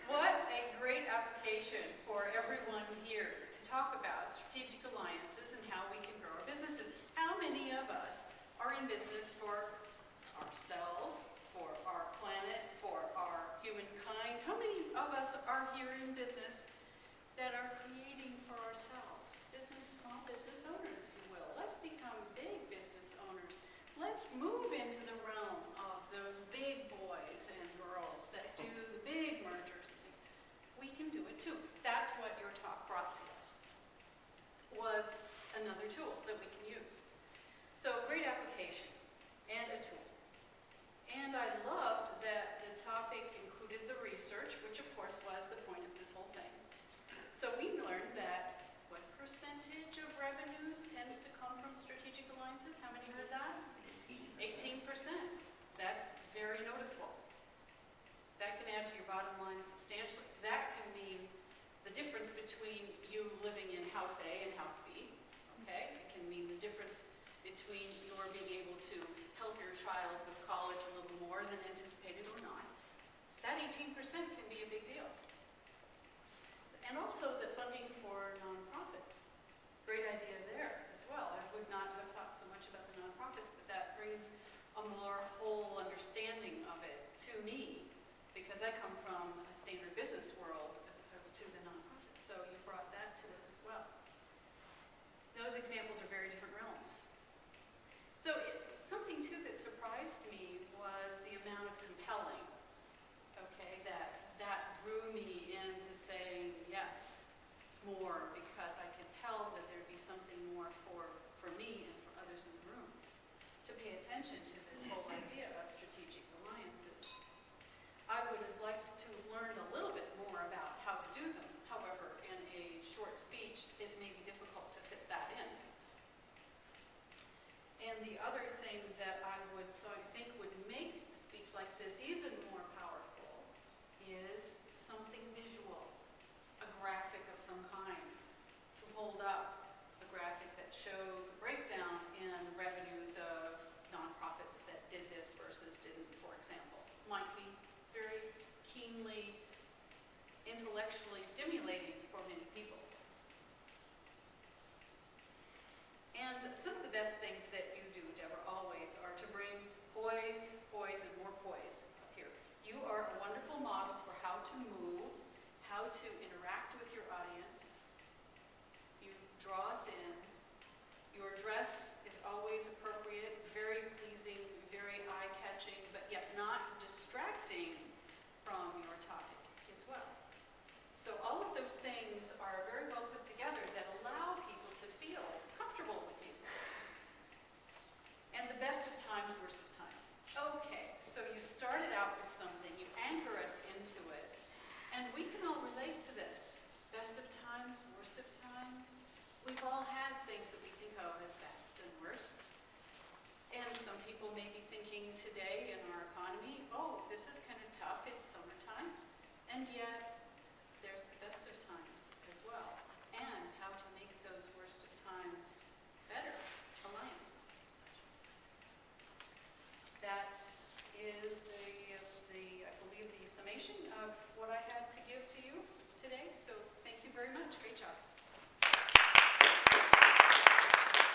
What a great application for everyone here to talk about strategic alliances and how we can grow our businesses. How many of us are in business for ourselves, for our planet, for our humankind? How many of us are here in business that are creating for ourselves? Small business owners, if you will. Let's become big business owners. Let's move into the realm of those big boys and girls that do the big mergers. We can do it too. That's what your talk brought to us, was another tool that we can use. So great application and a tool. And I loved that the topic included the research, which of course was the point of this whole thing. So we learned that what percentage of revenues tends to come from strategic alliances? How many heard that? 18%. That's very noticeable. That can add to your bottom line substantially. That can mean the difference between you living in house A and house B. Okay? It can mean the difference between your being able to help your child with college a little more than anticipated or not. That 18% can be a big deal. And also the funding for nonprofits. Great idea there as well. I would not have thought so much about the nonprofits, but that brings a more whole understanding of it to me, because I come from a standard business world as opposed to the nonprofits. So you brought that to us as well. Those examples are very different realms. So something too that surprised me was the amount of compelling, okay, that drew me into saying yes more, because I could tell that there'd be something more for me and for others in the room to pay attention to this whole idea of strategic alliances. I would have liked to have learned a little bit more about how to do them. However, in a short speech, it may be difficult to fit that in. And the other thing that I would think would make a speech like this even more powerful is something visual, a graphic of some kind, to hold up a graphic that shows a breakdown in the revenues of nonprofits that did this versus didn't, for example. Might be very keenly, intellectually stimulating for many people. And some of the best things that you do, Deborah, always are to bring poise, and more poise up here. You are a wonderful model for how to move, how to interact with your audience. You draw us in. Your dress is always appropriate, very pleasing, very eye-catching, but yet not distracting from your topic as well. So all of those things are very well put together that allow people to feel comfortable with you. And the best of times, worst of times. Okay, so you started out with something, you anchor us into it, and we can all relate to this. Best of times, worst of times. We've all had things that we think of as best and worst. And some people may be thinking today in our economy, oh, this is kind of tough, it's summertime. And yet, there's the best of times as well. And how to make those worst of times better alliances. That is I believe, the summation of what I had to give to you today. So thank you very much. Great job.